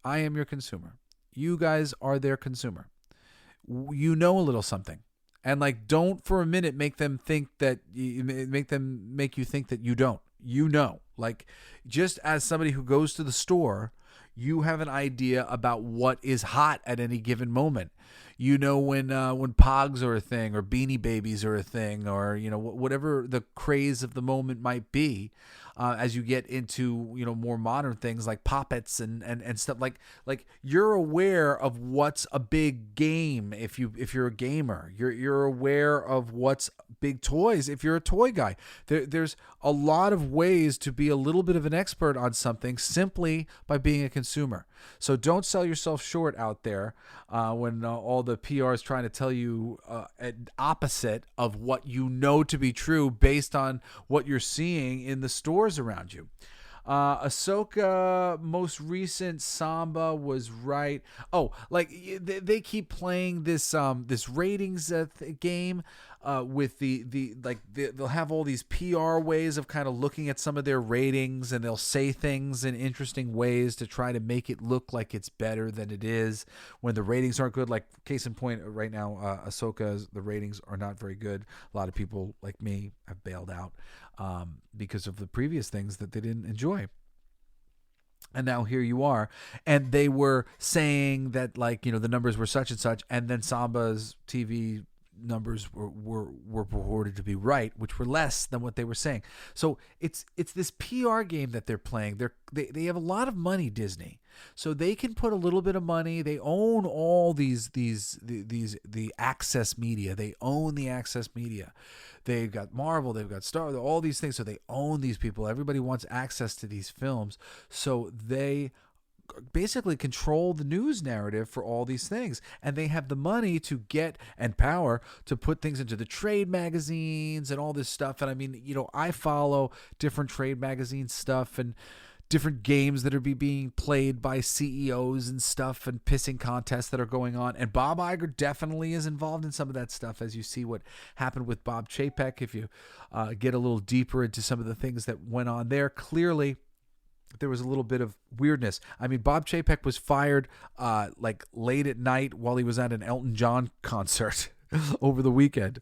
I am your consumer. You guys are their consumer. You know a little something. And like, don't for a minute make you think that you don't. You know, like just as somebody who goes to the store, you have an idea about what is hot at any given moment. You know when Pogs are a thing or Beanie Babies are a thing or, you know, whatever the craze of the moment might be. As you get into, you know, more modern things like Poppets and stuff like you're aware of what's a big game if you're a gamer. You're aware of what's big toys if you're a toy guy. There's a lot of ways to be a little bit of an expert on something simply by being a consumer. So don't sell yourself short out there when all the PR is trying to tell you an opposite of what you know to be true based on what you're seeing in the stores around you. Ahsoka most recent Samba was right. Oh, like they keep playing this ratings game with they'll have all these PR ways of kind of looking at some of their ratings, and they'll say things in interesting ways to try to make it look like it's better than it is when the ratings aren't good. Like case in point, right now, Ahsoka's the ratings are not very good. A lot of people like me have bailed out because of the previous things that they didn't enjoy. And now here you are. And they were saying that, like, you know, the numbers were such and such, and then Samba's TV numbers were purported to be right, which were less than what they were saying. So it's this PR game that they're playing. They have a lot of money, Disney, so they can put a little bit of money. They own all the access media. They own the access media. They've got Marvel, they've got Star Wars, all these things. So they own these people. Everybody wants access to these films. So they basically control the news narrative for all these things, and they have the money to get and power to put things into the trade magazines and all this stuff. And I mean, you know, I follow different trade magazine stuff and different games that are being played by CEOs and stuff, and pissing contests that are going on. And Bob Iger definitely is involved in some of that stuff, as you see what happened with Bob Chapek. If you get a little deeper into some of the things that went on there, clearly there was a little bit of weirdness. I mean, Bob Chapek was fired like late at night while he was at an Elton John concert over the weekend.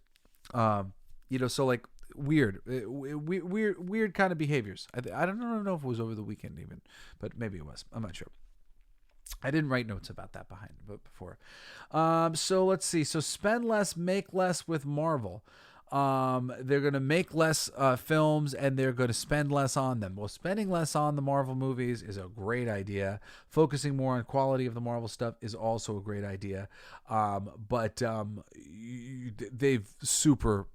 So like weird kind of behaviors. I don't know if it was over the weekend even, but maybe it was. I'm not sure. I didn't write notes about that before. So let's see. So spend less, make less with Marvel. They're going to make less films and they're going to spend less on them. Well, spending less on the Marvel movies is a great idea. Focusing more on quality of the Marvel stuff is also a great idea. But they've super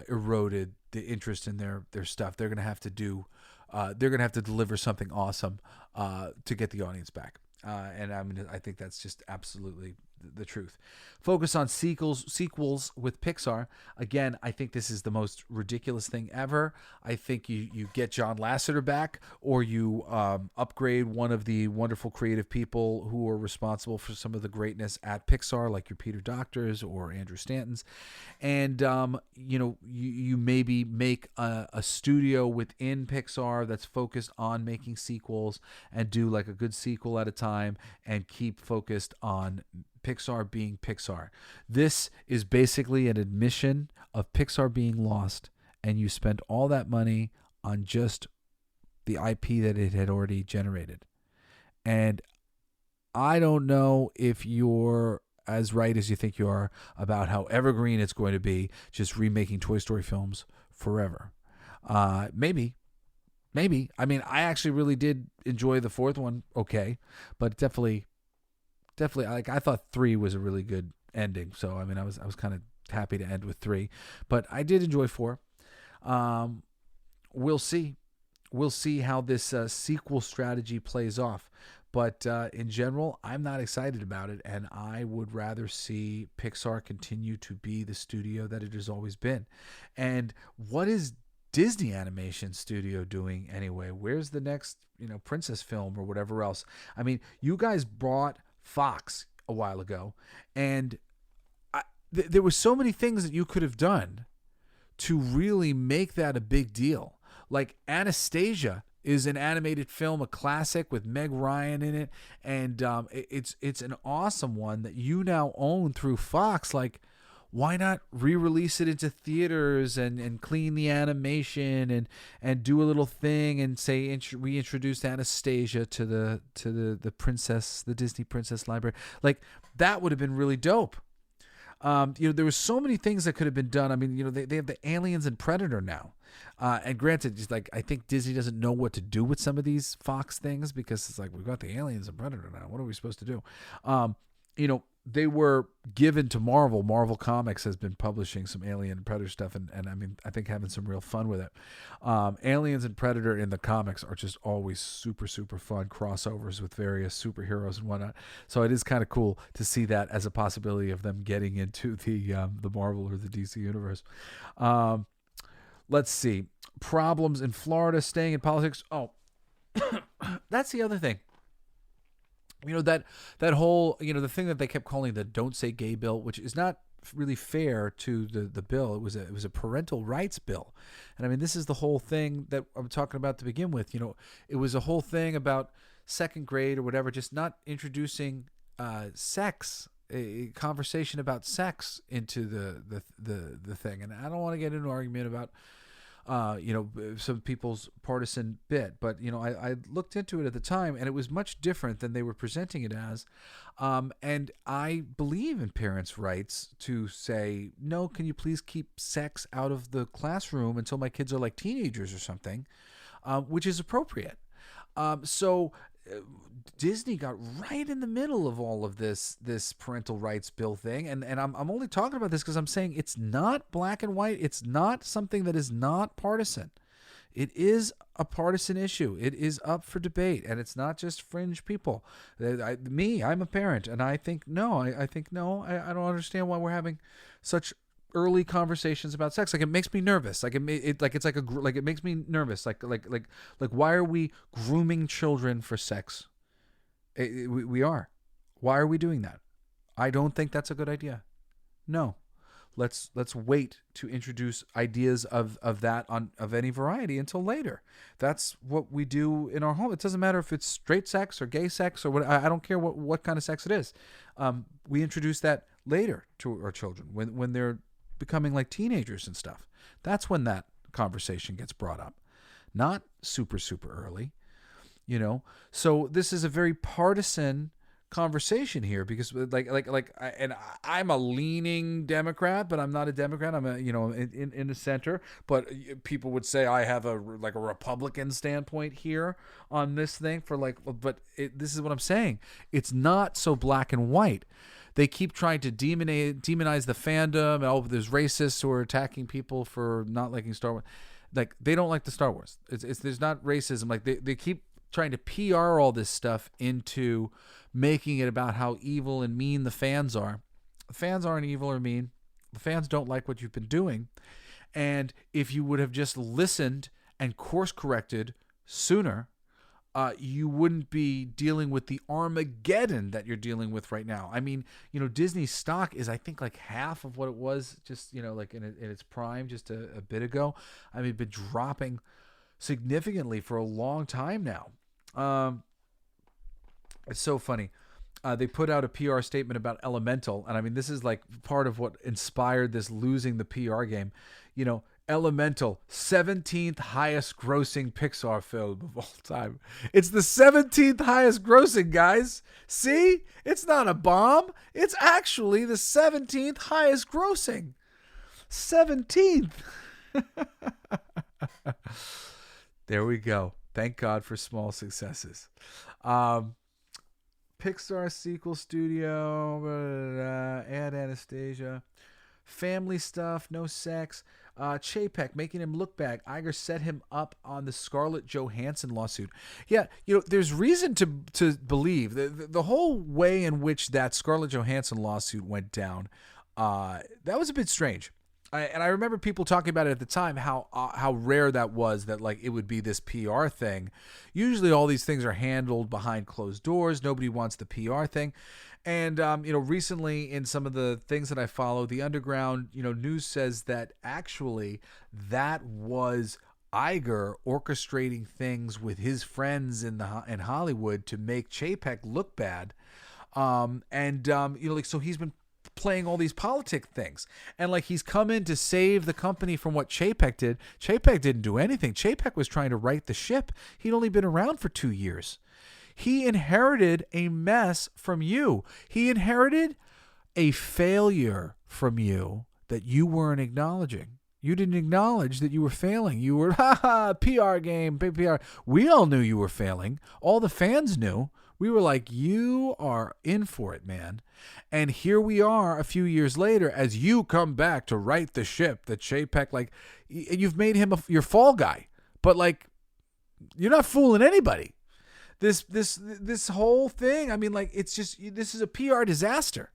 eroded the interest in their stuff. They're going to have to deliver something awesome to get the audience back. And I think that's just absolutely the truth. Focus on sequels with Pixar. Again, I think this is the most ridiculous thing ever. I think you get John Lasseter back, or you upgrade one of the wonderful creative people who are responsible for some of the greatness at Pixar, like your Peter Doctors or Andrew Stantons, and you maybe make a studio within Pixar that's focused on making sequels and do like a good sequel at a time and keep focused on Pixar being Pixar. This is basically an admission of Pixar being lost, and you spent all that money on just the IP that it had already generated. And I don't know if you're as right as you think you are about how evergreen it's going to be, just remaking Toy Story films forever. Maybe. I mean, I actually really did enjoy the fourth one. Okay, but definitely, like I thought 3 was a really good ending. So I mean, I was kind of happy to end with 3, but I did enjoy 4. We'll see how this sequel strategy plays off. But in general, I'm not excited about it, and I would rather see Pixar continue to be the studio that it has always been. And what is Disney Animation Studio doing anyway? Where's the next, princess film or whatever else? I mean, you guys brought Fox a while ago, and there were so many things that you could have done to really make that a big deal. Like Anastasia is an animated film, a classic with Meg Ryan in it, and it's an awesome one that you now own through Fox. Like, why not re-release it into theaters and clean the animation and do a little thing and say reintroduce Anastasia to the princess, the Disney Princess Library? Like, that would have been really dope. There were so many things that could have been done. I mean, they have the Aliens and Predator now. And granted, just like I think Disney doesn't know what to do with some of these Fox things, because it's like, we've got the Aliens and Predator now. What are we supposed to do? They were given to Marvel. Marvel Comics has been publishing some Alien and Predator stuff, and I mean, I think having some real fun with it. Aliens and Predator in the comics are just always super, super fun crossovers with various superheroes and whatnot. So it is kind of cool to see that as a possibility of them getting into the Marvel or the DC universe. Let's see. Problems in Florida, staying in politics. Oh, that's the other thing. That whole, the thing that they kept calling the Don't Say Gay bill, which is not really fair to the bill. It was a parental rights bill. And I mean, this is the whole thing that I'm talking about to begin with. It was a whole thing about second grade or whatever, just not introducing sex, a conversation about sex into the thing. And I don't want to get into an argument about some people's partisan bit, but I looked into it at the time, and it was much different than they were presenting it as. And I believe in parents' rights to say, no, can you please keep sex out of the classroom until my kids are like teenagers or something, which is appropriate. So Disney got right in the middle of all of this parental rights bill thing, and I'm only talking about this because I'm saying it's not black and white. It's not something that is not partisan. It is a partisan issue. It is up for debate, and it's not just fringe people. I'm a parent, and I think no. I don't understand why we're having such early conversations about sex. Like, it makes me nervous. Like, it makes me nervous. Like why are we grooming children for sex? We are. Why are we doing that? I don't think that's a good idea. No. let's wait to introduce ideas of that of any variety until later. That's what we do in our home. It doesn't matter if it's straight sex or gay sex or what. I don't care what kind of sex it is. We introduce that later to our children when they're becoming like teenagers and stuff. That's when that conversation gets brought up, not super early, So this is a very partisan conversation here because I'm a leaning Democrat, but I'm not a Democrat. I'm in the center, but people would say I have a Republican standpoint here on this thing this is what I'm saying. It's not so black and white. They keep trying to demonize the fandom. Oh, there's racists who are attacking people for not liking Star Wars. Like, they don't like the Star Wars. There's not racism. Like, they keep trying to PR all this stuff into making it about how evil and mean the fans are. The fans aren't evil or mean. The fans don't like what you've been doing. And if you would have just listened and course corrected sooner, you wouldn't be dealing with the Armageddon that you're dealing with right now. I mean, Disney's stock is, I think, like half of what it was just, like in its prime just a bit ago. I mean, been dropping significantly for a long time now. It's so funny. They put out a PR statement about Elemental, and I mean, this is like part of what inspired this losing the PR game. Elemental, 17th highest grossing Pixar film of all time. It's the 17th highest grossing, guys. See? It's not a bomb. It's actually the 17th highest grossing. 17th. There we go. Thank God for small successes. Pixar sequel studio, add Anastasia. Family stuff, no sex. Chapek making him look bad. Iger set him up on the Scarlett Johansson lawsuit. Yeah, there's reason to believe the whole way in which that Scarlett Johansson lawsuit went down. That was a bit strange. I remember people talking about it at the time, how rare that was, that like it would be this PR thing. Usually all these things are handled behind closed doors. Nobody wants the PR thing. And, recently in some of the things that I follow, the underground, news says that actually that was Iger orchestrating things with his friends in Hollywood to make Chapek look bad. So he's been playing all these politic things, and like he's come in to save the company from what Chapek did. Chapek didn't do anything. Chapek was trying to right the ship. He'd only been around for 2 years. He inherited a mess from you. He inherited a failure from you that you weren't acknowledging. You didn't acknowledge that you were failing. You were, PR game, big PR. We all knew you were failing. All the fans knew. We were like, you are in for it, man. And here we are a few years later as you come back to right the ship that Chapek, like, you've made him your fall guy. But, like, you're not fooling anybody. This whole thing, I mean, like, it's just, this is a PR disaster.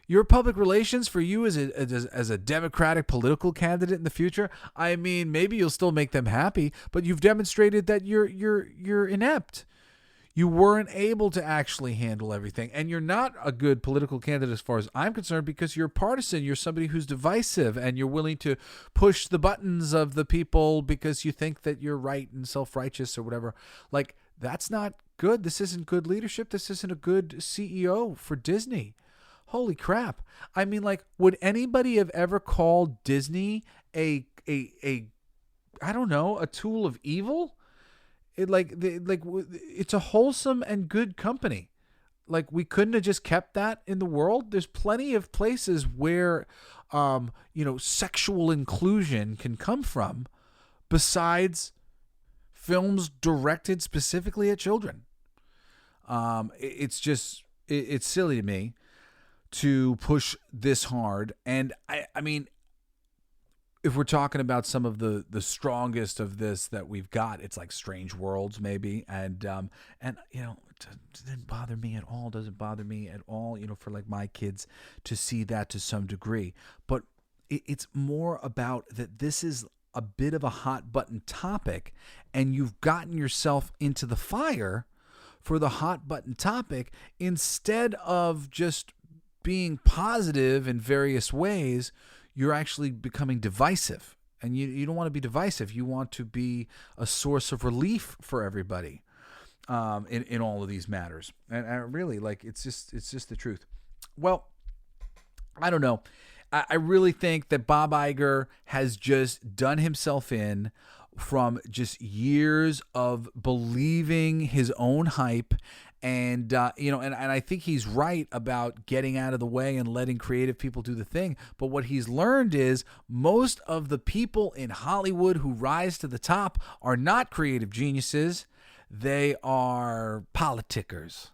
Your public relations for you as a Democratic political candidate in the future, I mean, maybe you'll still make them happy, but you've demonstrated that you're inept. You weren't able to actually handle everything, and you're not a good political candidate as far as I'm concerned because you're partisan. You're somebody who's divisive, and you're willing to push the buttons of the people because you think that you're right and self-righteous or whatever. Like, that's not good. This isn't good leadership. This isn't a good CEO for Disney. Holy crap. I mean, like, would anybody have ever called Disney a I don't know, a tool of evil? It's a wholesome and good company. Like, we couldn't have just kept that in the world. There's plenty of places where, sexual inclusion can come from besides films directed specifically at children. It's silly to me to push this hard. And I mean, if we're talking about some of the strongest of this that we've got, it's like Strange Worlds maybe. And it didn't bother me at all. Doesn't bother me at all, for like my kids to see that to some degree. But it's more about that this is a bit of a hot button topic, and you've gotten yourself into the fire for the hot button topic instead of just being positive in various ways. you're actually becoming divisive. And you don't want to be divisive. You want to be a source of relief for everybody in all of these matters. And I really, like, it's just the truth. Well, I don't know. I really think that Bob Iger has just done himself in from just years of believing his own hype. And, and I think he's right about getting out of the way and letting creative people do the thing. But what he's learned is most of the people in Hollywood who rise to the top are not creative geniuses. They are politickers.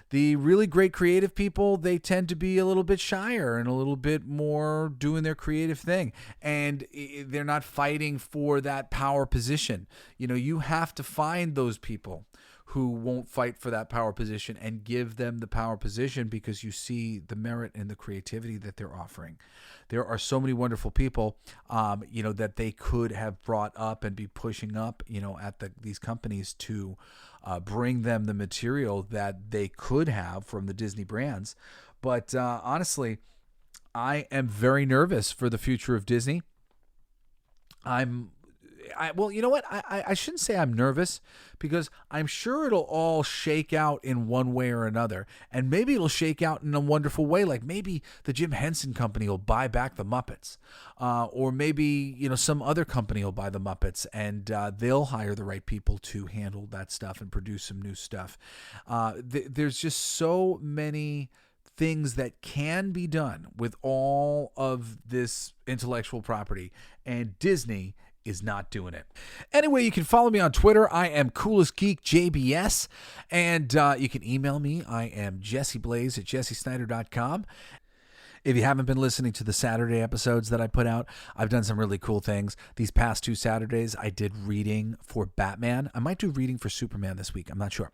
The really great creative people, they tend to be a little bit shyer and a little bit more doing their creative thing. And they're not fighting for that power position. You have to find those people who won't fight for that power position and give them the power position because you see the merit and the creativity that they're offering. There are so many wonderful people, that they could have brought up and be pushing up, at these companies to bring them the material that they could have from the Disney brands. But honestly, I am very nervous for the future of Disney. Well, you know what? I shouldn't say I'm nervous because I'm sure it'll all shake out in one way or another. And maybe it'll shake out in a wonderful way. Like maybe the Jim Henson Company will buy back the Muppets. Or maybe, some other company will buy the Muppets and they'll hire the right people to handle that stuff and produce some new stuff. There's just so many things that can be done with all of this intellectual property. And Disney is not doing it. Anyway, you can follow me on Twitter. I am Coolest Geek JBS. And you can email me. I am jessyblaze@jessysnider.com. If you haven't been listening to the Saturday episodes that I put out, I've done some really cool things. These past 2 Saturdays, I did reading for Batman. I might do reading for Superman this week. I'm not sure.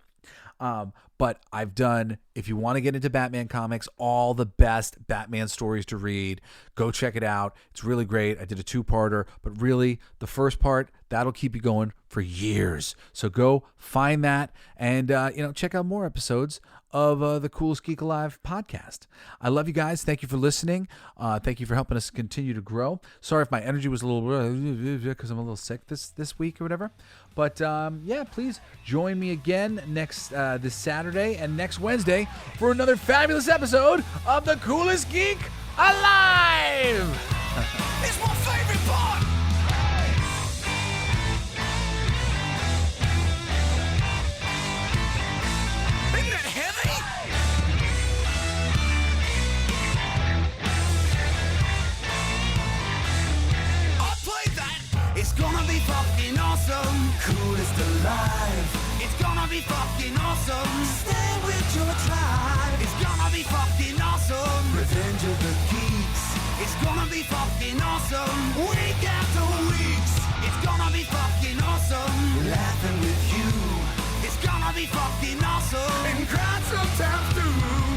But I've done, if you want to get into Batman comics, all the best Batman stories to read. Go check it out. It's really great. I did a 2-parter, but really the first part, that'll keep you going for years. So go find that and, check out more episodes of the Coolest Geek Alive podcast. I love you guys. Thank you for listening. Thank you for helping us continue to grow. Sorry if my energy was a little because I'm a little sick this week or whatever. But please join me again this Saturday and next Wednesday for another fabulous episode of the Coolest Geek Alive. It's my favorite part. Isn't that heavy? I'll play that. It's gonna be fucking awesome. Coolest alive. It's gonna be fucking awesome. Stay with your tribe. It's gonna be fucking awesome. Revenge of the Geeks. It's gonna be fucking awesome. Week after weeks. It's gonna be fucking awesome. Laughing with you. It's gonna be fucking awesome. And crying sometimes too.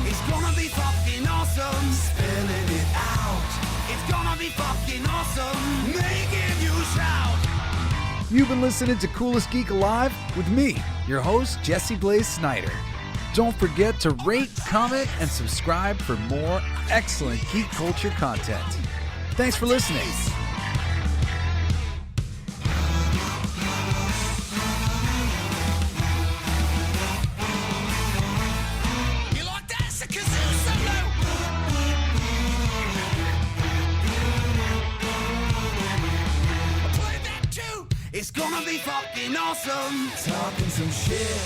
It's gonna be fucking awesome. Spelling it out. It's gonna be fucking awesome. Making you shout. You've been listening to Coolest Geek Alive with me, your host, Jesse Blaze Snider. Don't forget to rate, comment, and subscribe for more excellent geek culture content. Thanks for listening. You like that? It's a kazoo solo. I played that too. It's gonna be fucking awesome. Talking some shit.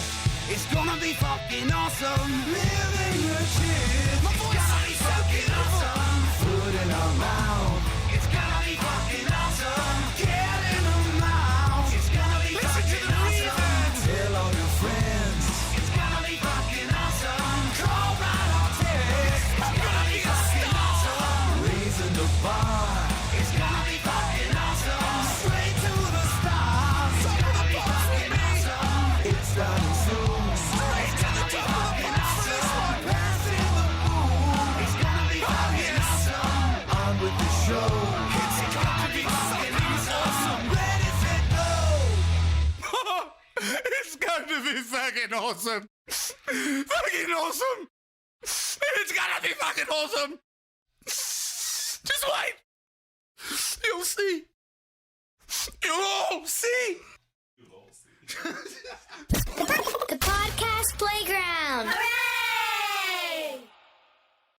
It's gonna be fucking awesome. Living your shit. My voice gonna be fucking awesome. Food in our mouth. It's gonna be fucking awesome. Get in the mouth. It's gonna be fucking awesome. Tell all your friends. It's gonna be fucking awesome. Call right or text. It's gonna be fucking awesome. Raising the bar. It's gonna be fucking awesome. Straight to the stars. It's gonna be fucking awesome. It's starting soon. Straight to the top of the awesome. Passing the moon. It's gonna be fucking awesome. On with the show. It's gonna be fucking awesome. Ready, set, go. It's gonna be fucking awesome. Fucking awesome. It's gonna be fucking awesome. Just wait. You'll see. You'll all see. The podcast playground.